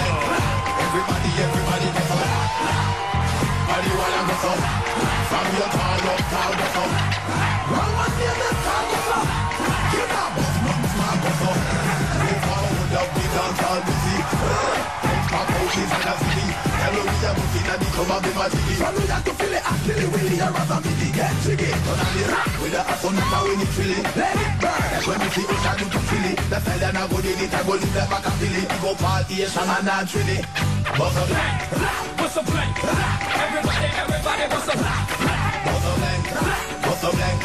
Everybody, everybody, go so. Body wanna go so. From your tall up, go so. One man near the car, go so. Give up, one smart, go so. Go forward up, we dance all busy. Pop out in the city. Hello, we are looking at the club of the Majiki. From we to feel it, actually, Willie, you're rather busy. Get tricky. Turn on the rock with the astronaut when it's feeling. Let it burn. When we see us, I do to feel it. The side and I go in it, I go in the back and feel it. We go party, yes, and I'm really. Bust a blank, bust a blank. Everybody, everybody, bust a blank. Bust a blank, bust a blank.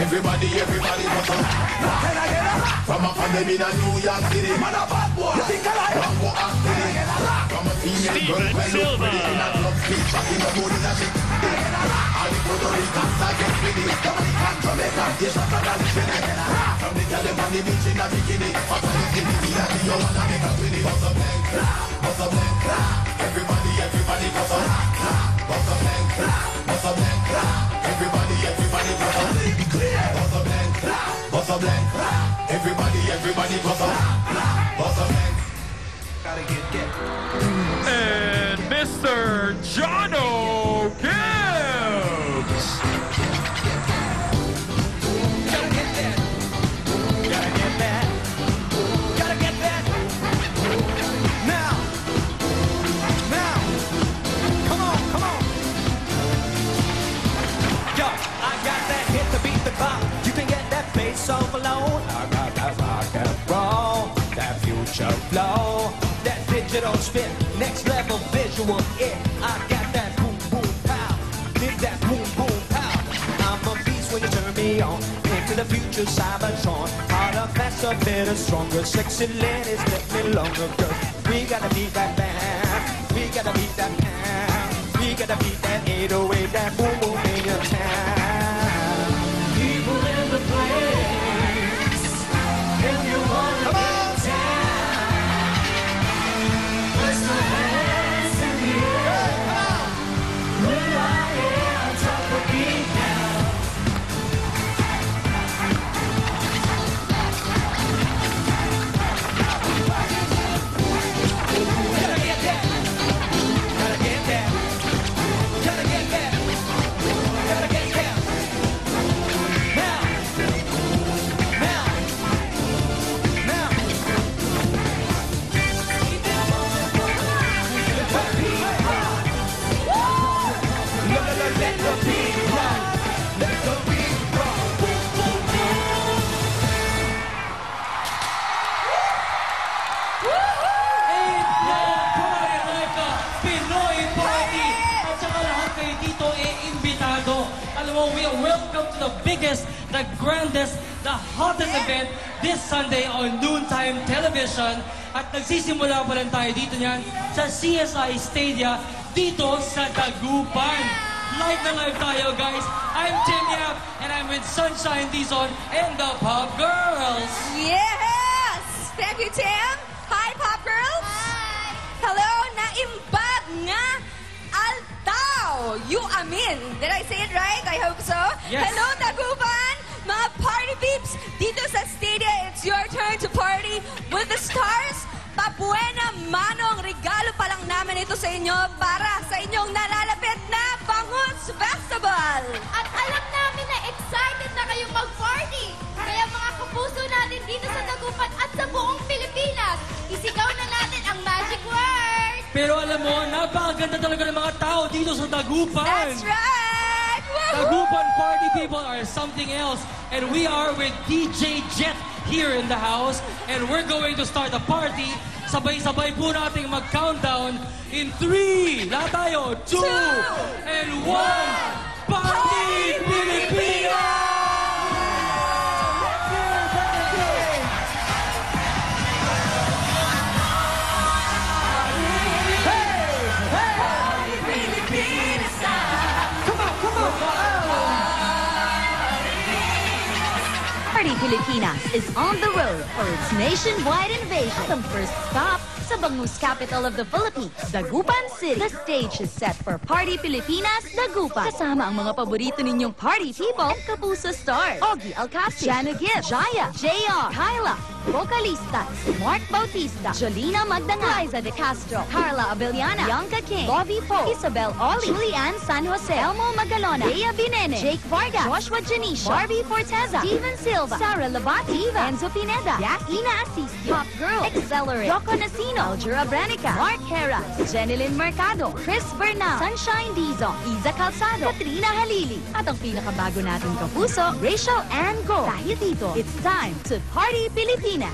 Everybody, everybody, bust a blank. Can I get a rock? From a family in New York City. Man, a bad boy. You think I like it? From a female girl, well, look pretty in a club street. Back in the morning, I think. All the Puerto Ricans, I get ready. Dominican, Jamaica, yes, I'm not going to finish. From the California, the beach in a bikini. From the bikini, I think you want to make a pretty. Bust a blank, bust a blank. Everybody, everybody, bust a blank. Bust a blank, bust a blank. Everybody, everybody, bust a blank. Bust a blank, bust a blank. Everybody, everybody, bust a blank. Bust a blank. Gotta get. And Mr. Jono Gibbs. Gotta get that. Gotta get that. Gotta get that. Now. Come on. Yo, I got that hit to beat the clock. You can get that bass off alone. I got that rock and roll, that future flow, that digital spin, next level visual. Yeah, I got that boom boom pow. Did that boom boom pow. I'm a beast when you turn me on. Into the future, Cybertron. Harder, faster, better, stronger. Sexy ladies, let me longer, girl. We gotta beat that band. We gotta beat that pound. We gotta beat that 808, that boom boom in your town. People in the place. If you wanna get down, put your hands in the air. When I am top of beat down. Gotta get that. Gotta get that. Gotta get that. Gotta get that. Now. Let the beat rock. Let the beat rock. Pinoy Party! At saka lahat kayo dito imbitado. Alam mo, we are welcome to the biggest, the grandest, the hottest event this Sunday on Noontime Television. At nagsisimula pa lang tayo dito niyan sa CSI Stadia dito sa Dagupan. Live na live tayo, guys. I'm Tim Yap, and I'm with Sunshine Dizon and the Pop Girls. Yes! Thank you, Tim. Hi, Pop Girls. Hi! Hello, naimbag nga Altao. You amin. Did I say it right? I hope so. Yes. Hello, Dagupan. Mga party peeps, dito sa Stadia, it's your turn to party with the stars. Pabuena Manong, regalo pa lang namin ito sa inyo para sa inyong nalalapit na Bangus Festival. At alam namin na excited na kayong mag-party. Kaya mga kapuso natin dito sa Dagupan at sa buong Pilipinas, isigaw na natin ang magic word. Pero alam mo, napakaganda talaga ng mga tao dito sa Dagupan. That's right! Woohoo! Dagupan party people are something else. And we are with DJ Jet here in the house. And we're going to start a party. Sabay-sabay po nating mag-countdown in 3, lahat tayo, 2, and 1. Party Pilipinas! Party Pilipinas is on the road for its nationwide invasion. Ang first stop, sa bangus capital of the Philippines, Dagupan City. The stage is set for Party Pilipinas, Dagupan. Kasama ang mga paborito ninyong party people, Kapuso stars, Ogie Alcacid, Jana Gibb, Jaya, JR, Kyla, vocalistas, Mark Bautista, Jolina Magdangal, Liza De Castro, Carla Abellana, Bianca King, Bobby Poe, Isabel Oli, Julianne San Jose, Elmo Magalona, Bea Binene, Jake Vargas, Joshua Janisha, Barbie Forteza, Steven Silva, Sarah Labati, Eva, Enzo Pineda, Ina Asisi, Pop Girl, Accelerate, Yoko Nasino, Aljura Branica, Mark Heras, Jenilyn Mercado, Chris Bernal, Sunshine Dizon, Iza Calzado, Katrina Halili, at ang pinakabago nating kapuso, Rachel Ann Go. Dahil dito, it's time to Party Pilipinas!